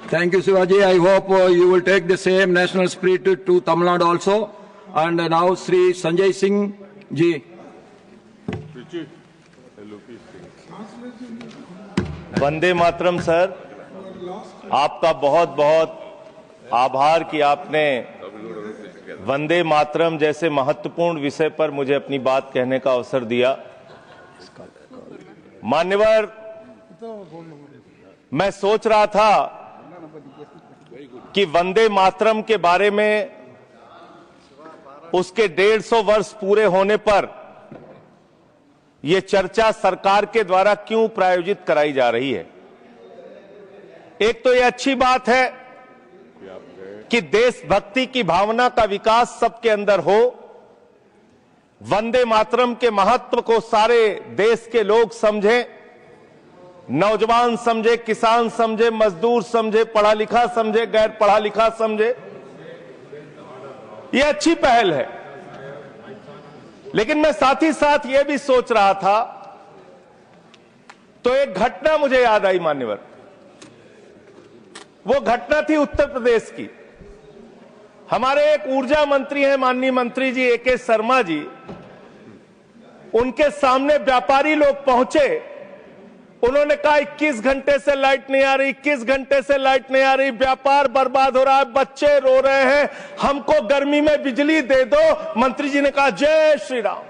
Thank you, Shivaji. I hope you will take the same national spirit to Tamil Nadu also. And now, Sri Sanjay Singh ji. Vande Mataram sir, आपका बहुत बहुत आभार कि आपने वंदे मातरम जैसे महत्वपूर्ण विषय पर मुझे अपनी बात कहने का अवसर दिया। मान्यवर, मैं सोच रहा था कि वंदे मातरम के बारे में उसके 150 वर्ष पूरे होने पर यह चर्चा सरकार के द्वारा क्यों प्रायोजित कराई जा रही है। एक तो यह अच्छी बात है कि देशभक्ति की भावना का विकास सबके अंदर हो। वंदे मातरम के महत्व को सारे देश के लोग समझें, नौजवान समझे, किसान समझे, मजदूर समझे, पढ़ा लिखा समझे, गैर पढ़ा लिखा समझे। यह अच्छी पहल है। लेकिन मैं साथ ही साथ यह भी सोच रहा था, तो एक घटना मुझे याद आई मान्यवर। वो घटना थी उत्तर प्रदेश की। हमारे एक ऊर्जा मंत्री हैं, माननीय मंत्री जी ए.के. शर्मा जी। उनके सामने व्यापारी लोग पहुंचे। उन्होंने कहा 21 घंटे से लाइट नहीं आ रही, 21 घंटे से लाइट नहीं आ रही, व्यापार बर्बाद हो रहा है, बच्चे रो रहे हैं, हमको गर्मी में बिजली दे दो। मंत्री जी ने कहा जय श्री राम,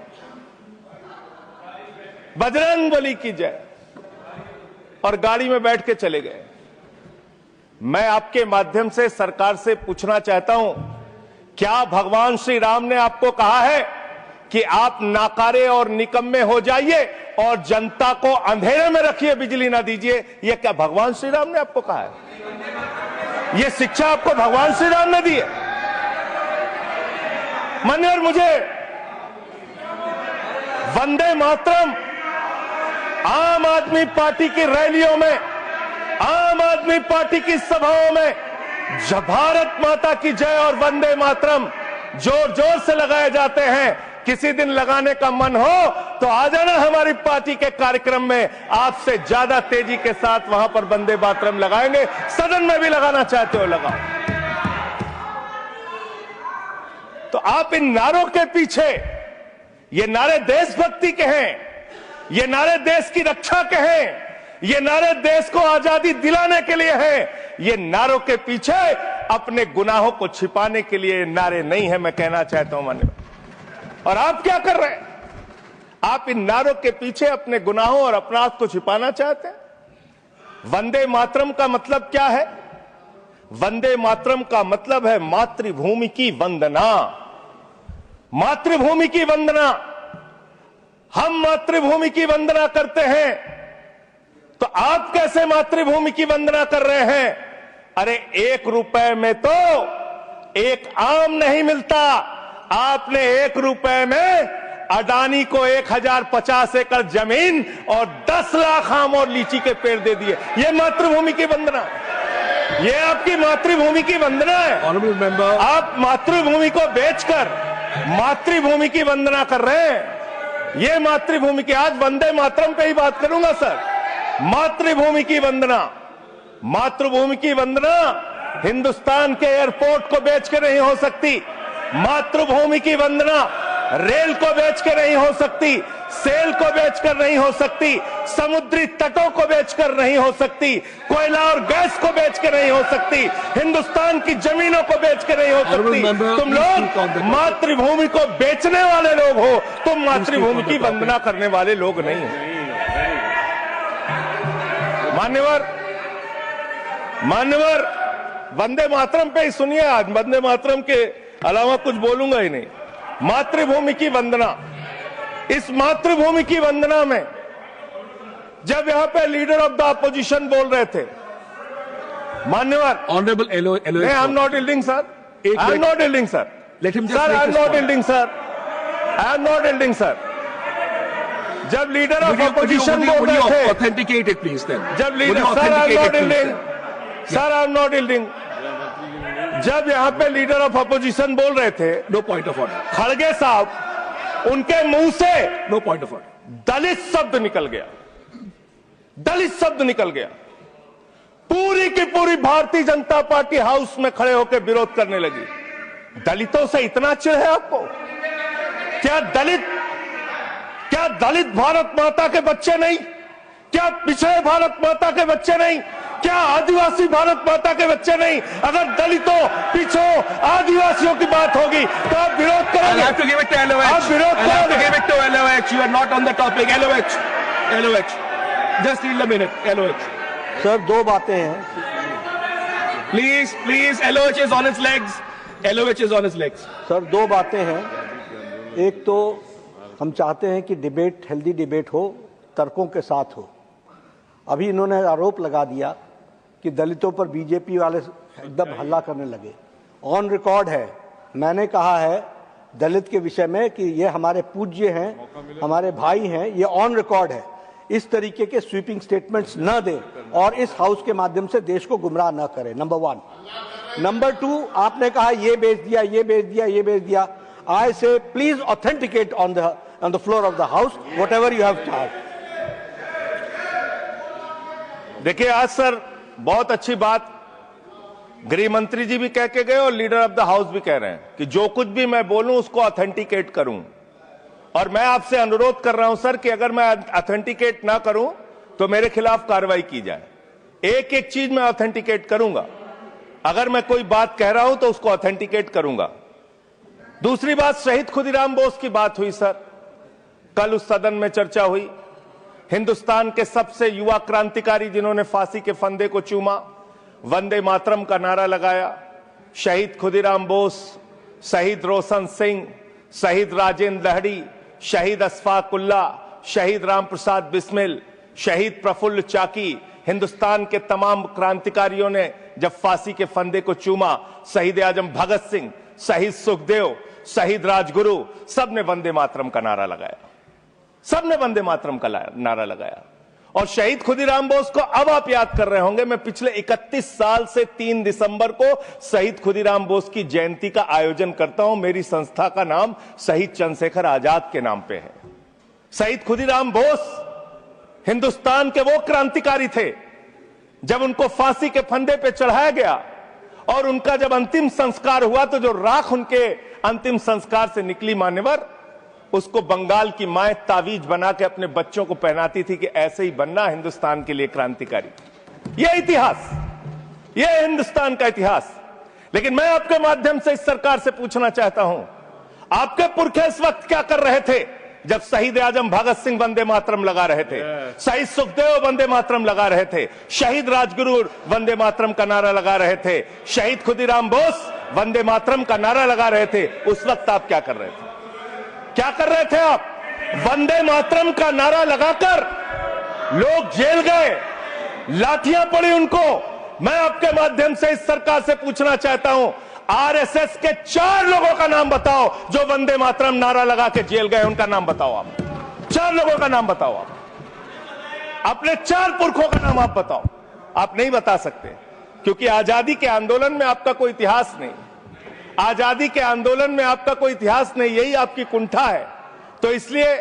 बजरंगबली की जय, और गाड़ी में बैठ के चले गए। मैं आपके माध्यम से सरकार से पूछना चाहता हूं, क्या भगवान श्री राम ने आपको कहा है कि आप नाकारे और निकम्मे हो जाइए और जनता को अंधेरे में रखिए, बिजली ना दीजिए? यह क्या भगवान श्री राम ने आपको कहा है? यह शिक्षा आपको भगवान श्री राम ने दी है? मान्यवर, मुझे वंदे मातरम आम आदमी पार्टी की रैलियों में, आम आदमी पार्टी की सभाओं में भारत माता की जय और वंदे मातरम जोर जोर से लगाए जाते हैं। किसी दिन लगाने का मन हो तो आ जाना हमारी पार्टी के कार्यक्रम में, आपसे ज्यादा तेजी के साथ वहां पर वंदे मातरम लगाएंगे। सदन में भी लगाना चाहते हो लगाओ। तो आप इन नारों के पीछे, ये नारे देशभक्ति के हैं, ये नारे देश की रक्षा के हैं, ये नारे देश को आजादी दिलाने के लिए हैं। ये नारों के पीछे अपने गुनाहों को छिपाने के लिए नारे नहीं है, मैं कहना चाहता हूं मान्यवर। और आप क्या कर रहे हैं? आप इन नारों के पीछे अपने गुनाहों और अपराध को छिपाना चाहते हैं। वंदे मातरम का मतलब क्या है? वंदे मातरम का मतलब है मातृभूमि की वंदना। मातृभूमि की वंदना। हम मातृभूमि की वंदना करते हैं, तो आप कैसे मातृभूमि की वंदना कर रहे हैं? अरे 1 रुपए में तो एक आम नहीं मिलता। आपने 1 रुपए में अडानी को 1050 एकड़ जमीन और 10 लाख आम और लीची के पेड़ दे दिए। ये मातृभूमि की वंदना, ये आपकी मातृभूमि की वंदना है। ऑनरेबल मेंबर, आप मातृभूमि को बेचकर मातृभूमि की वंदना कर रहे हैं। ये मातृभूमि की, आज वंदे मातरम पे ही बात करूंगा सर। मातृभूमि की वंदना, मातृभूमि की वंदना हिंदुस्तान के एयरपोर्ट को बेच के नहीं हो सकती। मातृभूमि की वंदना रेल को बेच के नहीं हो सकती, सेल को बेचकर नहीं हो सकती, समुद्री तटों को बेचकर नहीं हो सकती, कोयला और गैस को बेच के नहीं हो सकती, हिंदुस्तान की जमीनों को बेच के नहीं हो सकती। तुम लोग मातृभूमि को बेचने वाले लोग हो, तुम मातृभूमि की वंदना करने वाले लोग नहीं हो। मान्यवर, वंदे मातरम पे ही सुनिए। आज वंदे मातरम के अलावा कुछ बोलूंगा ही नहीं। मातृभूमि की वंदना, इस मातृभूमि की वंदना में जब यहां पे लीडर ऑफ द अपोजिशन बोल रहे थे, मान्यवर, honourable I am not yielding sir, I am not yielding sir, sir I am not yielding sir, I am not yielding sir. जब लीडर ऑफ अपोजिशन बोल रहे थे, ऑथेंटिकेट इट प्लीज देन। जब leader, sir I am not yielding, sir I am not yielding. जब यहां पे leader of opposition बोल रहे थे, नो पॉइंट ऑफ ऑर्डर, खड़गे साहब, उनके मुंह से नो पॉइंट ऑफ ऑर्डर, दलित शब्द निकल गया, दलित शब्द निकल गया। पूरी की पूरी भारतीय जनता पार्टी हाउस में खड़े होकर विरोध करने लगी। दलितों से इतना चिढ़ है आपको? क्या दलित भारत माता के बच्चे नहीं? क्या पिछड़े भारत माता के बच्चे नहीं? क्या आदिवासी भारत माता के बच्चे नहीं? अगर दलितों, पिछड़ों, आदिवासियों की बात होगी तो आप विरोध करोगे? I'll have to give it to LOH. आप विरोध I'll have to करोगे? give it to LOH. You are not on the topic. LOH. Just need a minute. LOH. Sir दो बातें हैं। Please. LOH is on its legs. LOH is on its legs. Sir दो बातें हैं। एक तो हम चाहते हैं कि डिबेट, हेल्दी डिबेट हो, तर्कों के साथ हो। अभी इन्होंने आरोप लगा दिया कि दलितों पर बीजेपी वाले एकदम हल्ला करने लगे। ऑन रिकॉर्ड है, मैंने कहा है दलित के विषय में कि ये हमारे पूज्य हैं, हमारे भाई हैं, ये ऑन रिकॉर्ड है। इस तरीके के स्वीपिंग स्टेटमेंट्स न दें और इस हाउस के माध्यम से देश को गुमराह न करें, नंबर 1। नंबर 2, आपने कहा ये बेच दिया। आई से please authenticate on the floor of the house whatever you have charge. देखिए, आज सर बहुत अच्छी बात गृह मंत्री जी भी कह के गए और लीडर ऑफ द हाउस भी कह रहे हैं कि जो कुछ भी मैं बोलूं उसको ऑथेंटिकेट करूं। और मैं आपसे अनुरोध कर रहा हूं सर कि अगर मैं ऑथेंटिकेट ना करूं तो मेरे खिलाफ कार्रवाई की जाए। एक एक चीज मैं ऑथेंटिकेट करूंगा। अगर मैं कोई बात कह रहा हूं तो उसको ऑथेंटिकेट करूंगा। दूसरी बात, शहीद खुदीराम बोस की बात हुई सर, कल उस सदन में चर्चा हुई। हिंदुस्तान के सबसे युवा क्रांतिकारी जिन्होंने फांसी के फंदे को चूमा, वंदे मातरम का नारा लगाया, शहीद खुदीराम बोस, शहीद रोशन सिंह, शहीद राजेंद्र लहड़ी, शहीद अशफाक उल्ला, शहीद राम प्रसाद बिस्मिल, शहीद प्रफुल्ल चाकी, हिंदुस्तान के तमाम क्रांतिकारियों ने जब फांसी के फंदे को चूमा, शहीद आजम भगत सिंह, शहीद सुखदेव, शहीद राजगुरु, सबने वंदे मातरम का नारा लगाया। सबने वंदे मातरम का नारा लगाया। और शहीद खुदीराम बोस को अब आप याद कर रहे होंगे, मैं पिछले 31 साल से 3 दिसंबर को शहीद खुदीराम बोस की जयंती का आयोजन करता हूं। मेरी संस्था का नाम शहीद चंद्रशेखर आजाद के नाम पे है। शहीद खुदीराम बोस हिंदुस्तान के वो क्रांतिकारी थे, जब उनको फांसी के फंदे पे चढ़ाया गया और उनका जब अंतिम संस्कार हुआ तो जो राख उनके अंतिम संस्कार से निकली मान्यवर, उसको बंगाल की मां तावीज बना के अपने बच्चों को पहनाती थी कि ऐसे ही बनना हिंदुस्तान के लिए क्रांतिकारी। यह इतिहास, यह हिंदुस्तान का इतिहास। लेकिन मैं आपके माध्यम से इस सरकार से पूछना चाहता हूं, आपके पुरखे इस वक्त क्या कर रहे थे जब शहीद आजम भगत सिंह वंदे मातरम लगा रहे थे, शहीद सुखदेव वंदे मातरम लगा रहे थे, शहीद राजगुरु वंदे मातरम का नारा लगा रहे थे, शहीद खुदीराम बोस वंदे मातरम का नारा लगा रहे थे। उस वक्त आप क्या कर रहे थे? क्या कर रहे थे आप? वंदे मातरम का नारा लगाकर लोग जेल गए, लाठियां पड़ी उनको। मैं आपके माध्यम से इस सरकार से पूछना चाहता हूं, आरएसएस के 4 लोगों का नाम बताओ जो वंदे मातरम नारा लगा के जेल गए, उनका नाम बताओ आप। 4 लोगों का नाम बताओ आप, अपने 4 पुरखों का नाम आप बताओ। आप नहीं बता सकते क्योंकि आजादी के आंदोलन में आपका कोई इतिहास नहीं, आजादी के आंदोलन में आपका कोई इतिहास नहीं, यही आपकी कुंठा है। तो इसलिए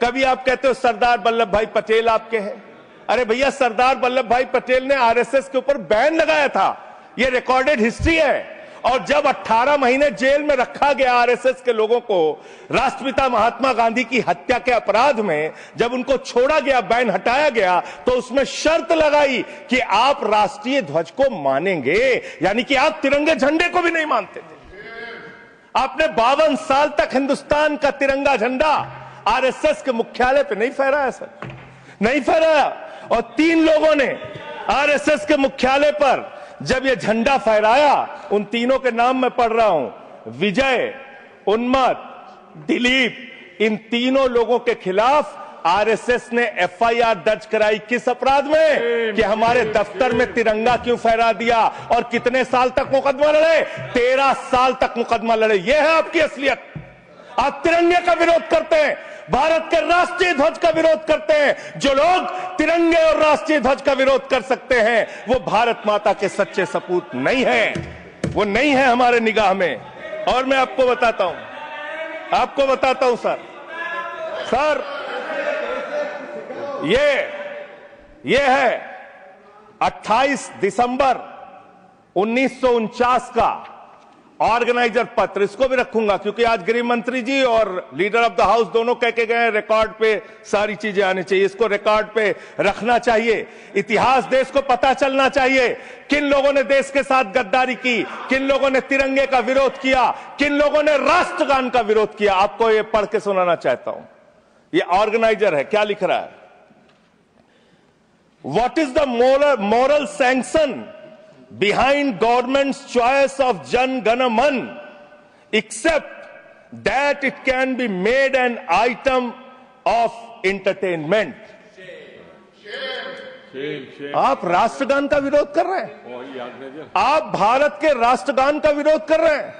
कभी आप कहते हो सरदार वल्लभ भाई पटेल आपके हैं। अरे भैया, सरदार वल्लभ भाई पटेल ने आरएसएस के ऊपर बैन लगाया था, यह रिकॉर्डेड हिस्ट्री है। और जब 18 महीने जेल में रखा गया आरएसएस के लोगों को राष्ट्रपिता महात्मा गांधी की हत्या के अपराध में, जब उनको छोड़ा गया, बैन हटाया गया, तो उसमें शर्त लगाई कि आप राष्ट्रीय ध्वज को मानेंगे, यानी कि आप तिरंगे झंडे को भी नहीं मानते थे। आपने 52 साल तक हिंदुस्तान का तिरंगा झंडा आरएसएस के मुख्यालय पे नहीं फहराया सर, नहीं फहराया। और 3 लोगों ने आरएसएस के मुख्यालय पर जब ये झंडा फहराया, उन तीनों के नाम मैं पढ़ रहा हूं, विजय, उन्मत, दिलीप, इन तीनों लोगों के खिलाफ आरएसएस ने एफआईआर दर्ज कराई। किस अपराध में? कि हमारे दफ्तर में तिरंगा क्यों फहरा दिया। और कितने साल तक मुकदमा लड़े? 13 साल तक मुकदमा लड़े। यह है आपकी असलियत। आप तिरंगे का विरोध करते हैं, भारत के राष्ट्रीय ध्वज का विरोध करते हैं। जो लोग तिरंगे और राष्ट्रीय ध्वज का विरोध कर सकते हैं, वो भारत माता के सच्चे सपूत नहीं है, वो नहीं है हमारे निगाह में। और मैं आपको बताता हूं सर, ये है 28 दिसंबर 1949 का ऑर्गेनाइजर पत्र, इसको भी रखूंगा क्योंकि आज गृह मंत्री जी और लीडर ऑफ द हाउस दोनों कह के गए रिकॉर्ड पे सारी चीजें आनी चाहिए, इसको रिकॉर्ड पे रखना चाहिए। इतिहास देश को पता चलना चाहिए किन लोगों ने देश के साथ गद्दारी की, किन लोगों ने तिरंगे का विरोध किया, किन लोगों ने राष्ट्रगान का विरोध किया। आपको ये पढ़ के सुनाना चाहता हूं, ये ऑर्गेनाइजर है, क्या लिख रहा है। What is the moral sanction behind government's choice of Jan Gana Man, except that it can be made an item of entertainment. आप राष्ट्रगान का विरोध कर रहे हैं, आप भारत के राष्ट्रगान का विरोध कर रहे हैं।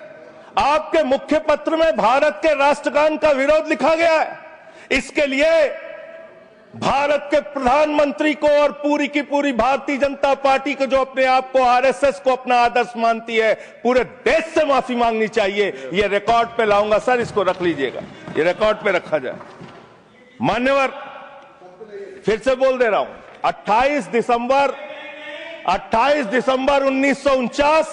आपके मुख्य पत्र में भारत के राष्ट्रगान का विरोध लिखा गया है। इसके लिए भारत के प्रधानमंत्री को और पूरी की पूरी भारतीय जनता पार्टी को, जो अपने आप को आरएसएस को अपना आदर्श मानती है, पूरे देश से माफी मांगनी चाहिए। यह रिकॉर्ड पे लाऊंगा सर, इसको रख लीजिएगा, ये रिकॉर्ड पे रखा जाए। मान्यवर, फिर से बोल दे रहा हूं, 28 दिसंबर 1949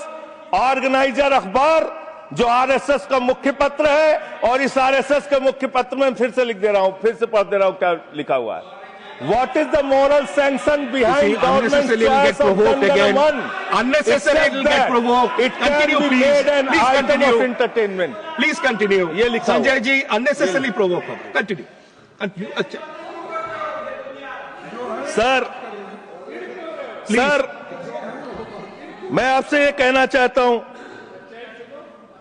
ऑर्गेनाइजर अखबार जो आरएसएस का मुख्य पत्र है, और इस आरएसएस के मुख्य पत्र में फिर से लिख दे रहा हूं, फिर से पढ़ दे रहा हूं क्या लिखा हुआ है। What is the moral sanction behind government's choice of Jan Gana Man? Unnecessarily it will get provoked. It can Continue, be please. made an Please item continue. of entertainment. Please continue. ये लिखा हुआ Sanjay ji unnecessarily provoke. Continue. Continue. अच्छा। Sir, मैं आपसे ये कहना चाहता हूं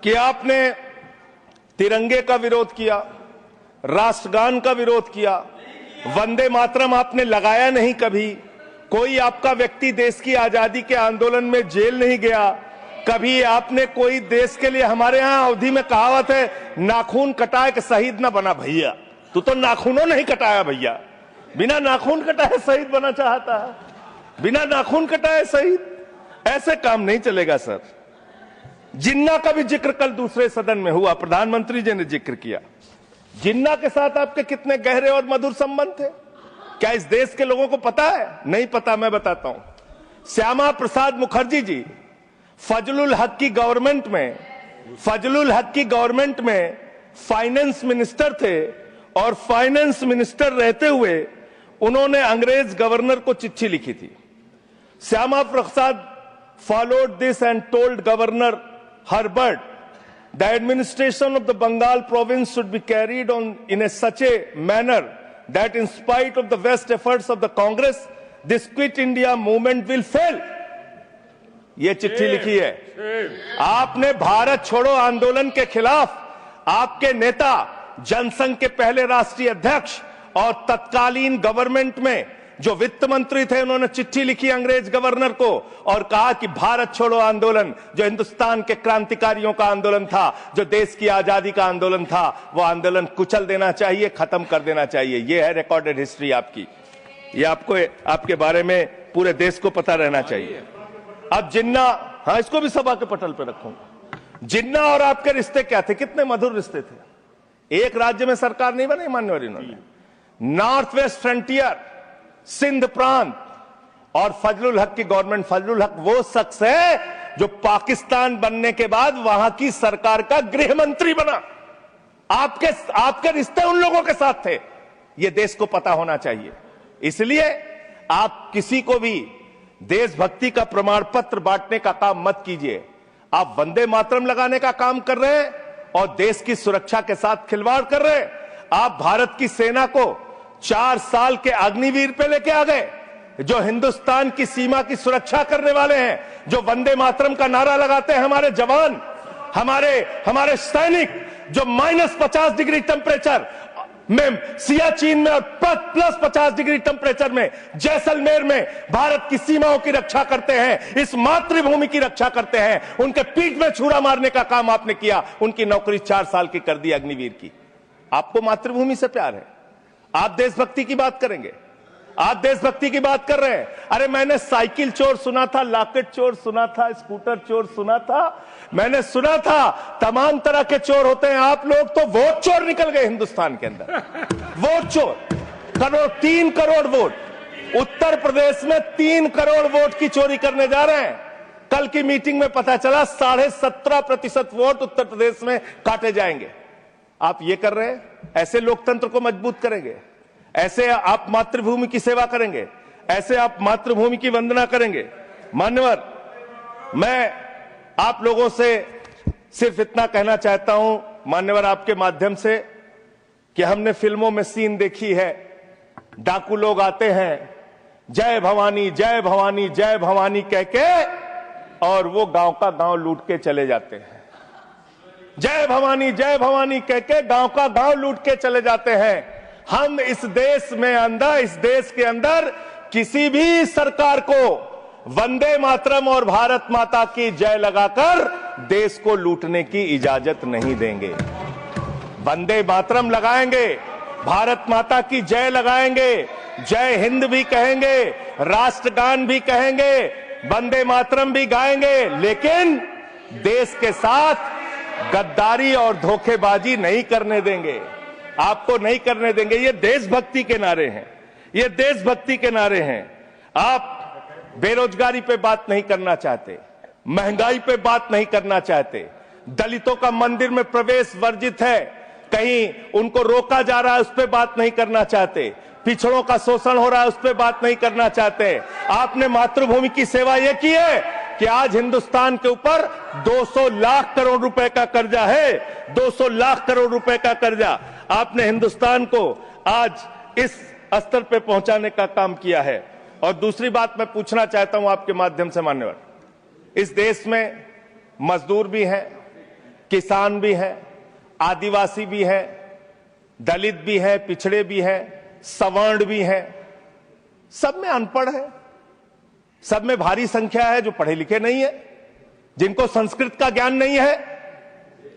कि आपने तिरंगे का विरोध किया, राष्ट्रगान का विरोध किया, वंदे मातरम आपने लगाया नहीं कभी। कोई आपका व्यक्ति देश की आजादी के आंदोलन में जेल नहीं गया कभी। आपने कोई देश के लिए, हमारे यहां अवधि में कहावत है, नाखून कटाए कि शहीद ना बना भैया। तू तो नाखूनों नहीं कटाया भैया, बिना नाखून कटाए शहीद बना चाहता है, बिना नाखून कटाए शहीद। ऐसे काम नहीं चलेगा सर। जिन्ना का भी जिक्र कल दूसरे सदन में हुआ, प्रधानमंत्री जी ने जिक्र किया। जिन्ना के साथ आपके कितने गहरे और मधुर संबंध थे, क्या इस देश के लोगों को पता है? नहीं पता, मैं बताता हूं। श्यामा प्रसाद मुखर्जी जी फजलुल हक की गवर्नमेंट में फाइनेंस मिनिस्टर थे, और फाइनेंस मिनिस्टर रहते हुए उन्होंने अंग्रेज गवर्नर को चिट्ठी लिखी थी। Shyama Prasad followed this and told Governor Herbert, the administration of the Bengal province should be carried on in such a manner that in spite of the best efforts of the Congress, this Quit India movement will fail. ये चिट्ठी लिखी है। आपने भारत छोड़ो आंदोलन के खिलाफ आपके नेता, जनसंघ के पहले राष्ट्रीय अध्यक्ष और तत्कालीन गवर्नमेंट में जो वित्त मंत्री थे, उन्होंने चिट्ठी लिखी अंग्रेज गवर्नर को और कहा कि भारत छोड़ो आंदोलन, जो हिंदुस्तान के क्रांतिकारियों का आंदोलन था, जो देश की आजादी का आंदोलन था, वो आंदोलन कुचल देना चाहिए, खत्म कर देना चाहिए। ये है रिकॉर्डेड हिस्ट्री आपकी, ये आपको, आपके बारे में पूरे देश को पता रहना चाहिए। अब जिन्ना, हाँ, इसको भी सभा के पटल पर रखूंगा। जिन्ना और आपके रिश्ते क्या थे? कितने मधुर रिश्ते थे। एक राज्य में सरकार नहीं बनाई मान्यवर इन्होंने, नॉर्थ वेस्ट फ्रंटियर, सिंध प्रांत और फजलुल हक की गवर्नमेंट। फजलुल हक वो शख्स है जो पाकिस्तान बनने के बाद वहां की सरकार का गृह मंत्री बना। आपके रिश्ते उन लोगों के साथ थे, ये देश को पता होना चाहिए। इसलिए आप किसी को भी देशभक्ति का प्रमाण पत्र बांटने का काम मत कीजिए। आप वंदे मातरम लगाने का काम कर रहे हैं और देश की सुरक्षा के साथ खिलवाड़ कर रहे हैं। आप भारत की सेना को 4 साल के अग्निवीर पे लेके आ गए, जो हिंदुस्तान की सीमा की सुरक्षा करने वाले हैं, जो वंदे मातरम का नारा लगाते हैं हमारे जवान, हमारे सैनिक, जो -50 डिग्री टेम्परेचर में सियाचिन में और +50 डिग्री टेम्परेचर में जैसलमेर में भारत की सीमाओं की रक्षा करते हैं, इस मातृभूमि की रक्षा करते हैं। उनके पीठ में छुरा मारने का काम आपने किया, उनकी नौकरी 4 साल की कर दी अग्निवीर की। आपको मातृभूमि से प्यार है, आप देशभक्ति की बात करेंगे, आप देशभक्ति की बात कर रहे हैं। अरे मैंने साइकिल चोर सुना था, लॉकेट चोर सुना था, स्कूटर चोर सुना था, मैंने सुना था तमाम तरह के चोर होते हैं। आप लोग तो वोट चोर निकल गए हिंदुस्तान के अंदर। वोट चोर, 3 करोड़ वोट, उत्तर प्रदेश में 3 करोड़ वोट की चोरी करने जा रहे हैं। कल की मीटिंग में पता चला 17.5% वोट उत्तर प्रदेश में काटे जाएंगे। आप ये कर रहे हैं, ऐसे लोकतंत्र को मजबूत करेंगे? ऐसे आप मातृभूमि की सेवा करेंगे? ऐसे आप मातृभूमि की वंदना करेंगे? मान्यवर, मैं आप लोगों से सिर्फ इतना कहना चाहता हूं मान्यवर, आपके माध्यम से, कि हमने फिल्मों में सीन देखी है, डाकू लोग आते हैं, जय भवानी जय भवानी जय भवानी कह के, और वो गांव का गांव लूट के चले जाते हैं। जय भवानी कह के गांव का गांव लूट के चले जाते हैं। हम इस देश के अंदर किसी भी सरकार को वंदे मातरम और भारत माता की जय लगाकर देश को लूटने की इजाजत नहीं देंगे। वंदे मातरम लगाएंगे, भारत माता की जय लगाएंगे, जय हिंद भी कहेंगे, राष्ट्रगान भी कहेंगे, वंदे मातरम भी गाएंगे, लेकिन देश के साथ गद्दारी और धोखेबाजी नहीं करने देंगे। आपको नहीं करने देंगे। ये देशभक्ति के नारे हैं, ये देशभक्ति के नारे हैं। आप बेरोजगारी पे बात नहीं करना चाहते, महंगाई पे बात नहीं करना चाहते, दलितों का मंदिर में प्रवेश वर्जित है, कहीं उनको रोका जा रहा है, उस पर बात नहीं करना चाहते, पिछड़ों का शोषण हो रहा है, उस पर बात नहीं करना चाहते। आपने मातृभूमि की सेवा यह की है कि आज हिंदुस्तान के ऊपर 200 लाख करोड़ रुपए का कर्जा है, 200 लाख करोड़ रुपए का कर्जा। आपने हिंदुस्तान को आज इस स्तर पे पहुंचाने का काम किया है। और दूसरी बात मैं पूछना चाहता हूं आपके माध्यम से मान्यवर, इस देश में मजदूर भी हैं, किसान भी हैं, आदिवासी भी हैं, दलित भी हैं, पिछड़े भी हैं, सवर्ण भी हैं, सब में अनपढ़ है, सब में भारी संख्या है जो पढ़े लिखे नहीं है, जिनको संस्कृत का ज्ञान नहीं है,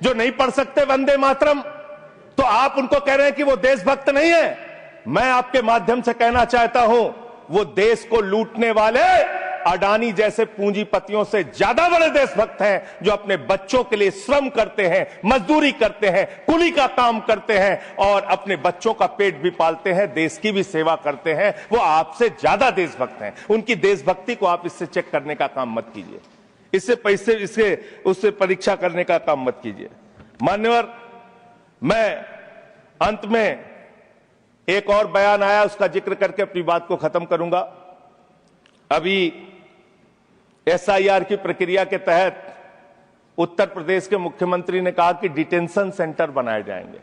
जो नहीं पढ़ सकते वंदे मातरम। तो आप उनको कह रहे हैं कि वो देशभक्त नहीं है। मैं आपके माध्यम से कहना चाहता हूं, वो देश को लूटने वाले अडानी जैसे पूंजीपतियों से ज्यादा बड़े देशभक्त हैं, जो अपने बच्चों के लिए श्रम करते हैं, मजदूरी करते हैं, कुली का काम करते हैं और अपने बच्चों का पेट भी पालते हैं, देश की भी सेवा करते हैं। वो आपसे ज्यादा देशभक्त हैं। उनकी देशभक्ति को आप इससे चेक करने का काम मत कीजिए, इससे पैसे उससे परीक्षा करने का काम मत कीजिए। मान्यवर, मैं अंत में एक और बयान आया, उसका जिक्र करके अपनी बात को खत्म करूंगा। अभी SIR की प्रक्रिया के तहत उत्तर प्रदेश के मुख्यमंत्री ने कहा कि डिटेंशन सेंटर बनाए जाएंगे।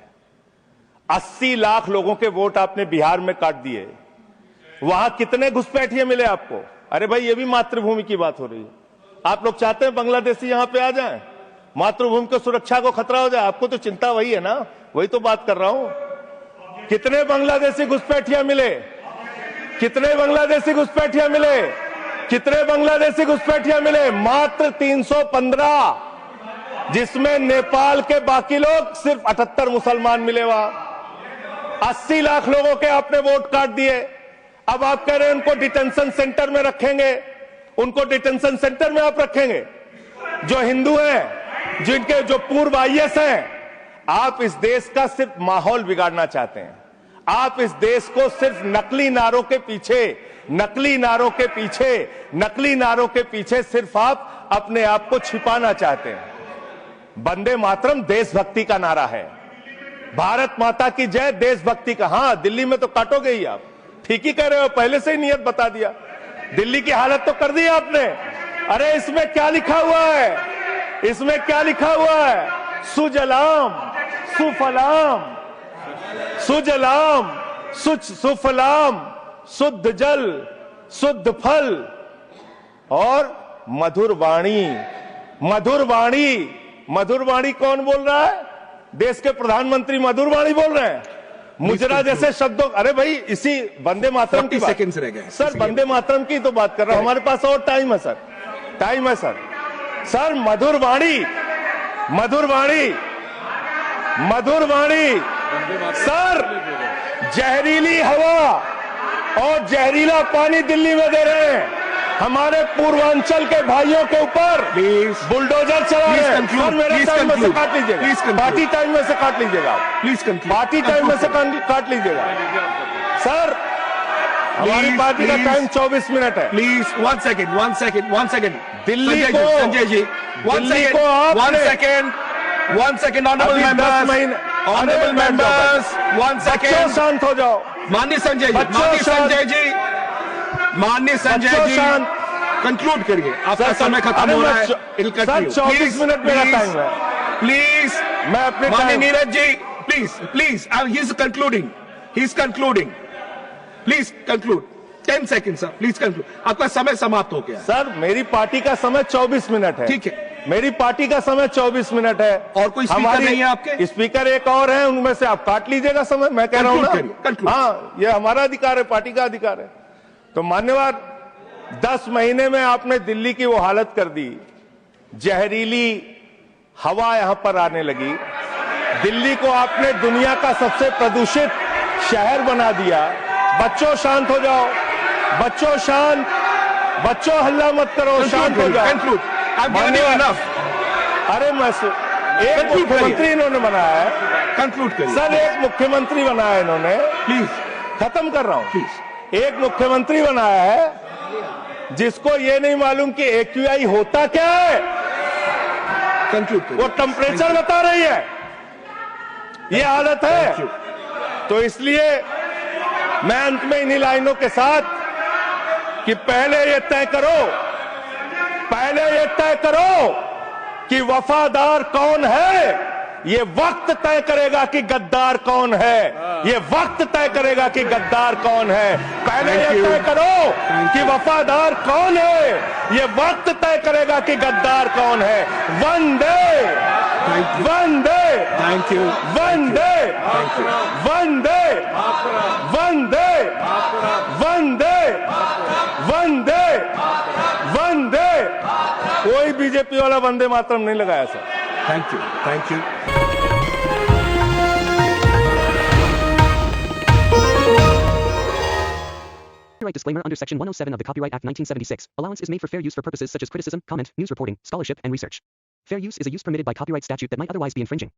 80 लाख लोगों के वोट आपने बिहार में काट दिए, वहां कितने घुसपैठिए मिले आपको? अरे भाई, ये भी मातृभूमि की बात हो रही है। आप लोग चाहते हैं बांग्लादेशी यहां पे आ जाएं, मातृभूमि की सुरक्षा को खतरा हो जाए? आपको तो चिंता वही है ना, वही तो बात कर रहा हूं। कितने बांग्लादेशी घुसपैठिया मिले? कितने बांग्लादेशी घुसपैठिया मिले? कितने बांग्लादेशी घुसपैठिया मिले? मात्र 315, जिसमें नेपाल के बाकी लोग सिर्फ 78 मुसलमान मिले। वहां 80 लाख लोगों के आपने वोट काट दिए। अब आप कह रहे हैं उनको डिटेंशन सेंटर में रखेंगे, उनको डिटेंशन सेंटर में आप रखेंगे जो हिंदू हैं, जिनके जो पूर्व IAS हैं। आप इस देश का सिर्फ माहौल बिगाड़ना चाहते हैं। आप इस देश को सिर्फ नकली नारों के पीछे सिर्फ आप अपने आप को छिपाना चाहते हैं। वंदे मातरम देशभक्ति का नारा है, भारत माता की जय देशभक्ति का। हां, दिल्ली में तो काटोगे ही आप, ठीक ही कह रहे हो, पहले से ही नियत बता दिया। दिल्ली की हालत तो कर दी आपने। अरे इसमें क्या लिखा हुआ है? इसमें क्या लिखा हुआ है? सुजलाम सुफलाम, सुजलाम सुफलाम, शुद्ध जल शुद्ध फल और मधुर वाणी। मधुर वाणी, मधुर वाणी कौन बोल रहा है? देश के प्रधानमंत्री मधुर वाणी बोल रहे हैं। मुजरा जैसे शब्दों, अरे भाई, इसी वंदे मातरम की सेकंड्स रह गए सर, वंदे मातरम की तो बात कर रहा हूं। हमारे पास और टाइम है सर, टाइम है सर। सर, मधुर वाणी, मधुर वाणी, मधुर वाणी। सर, जहरीली हवा और जहरीला पानी दिल्ली में दे रहे हैं। हमारे पूर्वांचल के भाइयों के ऊपर बुलडोजर चला रहे हैं। सर, मेरे टाइम में से काट लीजिएगा, पार्टी टाइम में से काट लीजिएगा, प्लीज, पार्टी टाइम में से काट लीजिएगा। सर, हमारी पार्टी का टाइम 24 मिनट है। प्लीज 1 सेकंड दिल्ली संजय को- जी, संजय जी 1 दिल्ली सेकंड को आपने- 1 सेकंड ऑनरेबल अभी 10 मेंबर्स महीने- ऑनरेबल अरे बैठ जाओ, मेंबर्स 1 बच्चों सेकंड शांत हो जाओ। माननीय संजय जी, बच्चों माननीय शांत- संजय जी, माननीय संजय बच्चों जी शांत। कंक्लूड करिए, आपका सर, समय खत्म अरे हो रहा मैं है। चौ- It'll sir, continue. 24 Please, minute मेरा please, टाइम है। प्लीज मैं अपने माननीय time- Neeraj ji please he is concluding please conclude 10 second sir, please conclude, आपका समय समाप्त हो गया है। सर, मेरी पार्टी का समय 24 मिनट है। ठीक है। मेरी पार्टी का समय 24 मिनट है। और कोई स्पीकर नहीं है आपके? स्पीकर एक और है, उनमें से आप काट लीजिएगा समय। मैं कह रहा हूं Conclude ना, करिए, conclude। हाँ, ये हमारा अधिकार है, पार्टी का अधिकार है। तो मान्यवर, 10 महीने में आपने दिल्ली की वो हालत कर दी, जहरीली हवा यहां पर आने लगी। दिल्ली को आपने दुनिया का सबसे प्रदूषित शहर बना दिया। बच्चों शांत हो जाओ, बच्चों शांत, बच्चों हल्ला मत करो, शांत हो जाओ। Conclude, I am giving you मान्यवर, इनफ, अरे एक Conclude मुख्यमंत्री करिए। इन्होंने बनाया है। कंक्लूड करिए सर, एक मुख्यमंत्री बनाया इन्होंने। प्लीज खत्म कर रहा हूं। प्लीज। एक मुख्यमंत्री बनाया है जिसको ये नहीं मालूम कि AQI होता क्या है। कंक्लूड वो टेम्परेचर बता रही है। ये हालत है। तो इसलिए मैं अंत में इन्हीं लाइनों के साथ कि पहले ये तय करो कि वफादार कौन है। ये वक्त तय करेगा कि गद्दार कौन है। ये वक्त तय करेगा कि गद्दार कौन है। पहले Thank ये you. तय करो कि वफादार कौन है। ये वक्त तय करेगा कि गद्दार कौन है। वंदे वंदे थैंक यू वंदे वंदे वंदे वंदे वंदे वंदे। कोई बीजेपी वाला वंदे मातरम नहीं लगाया sir. Thank you Copyright disclaimer under Section 107 of the Copyright Act 1976. Allowance is made for fair use for purposes such as criticism, comment, news reporting, scholarship, and research. Fair use is a use permitted by copyright statute that might otherwise be infringing.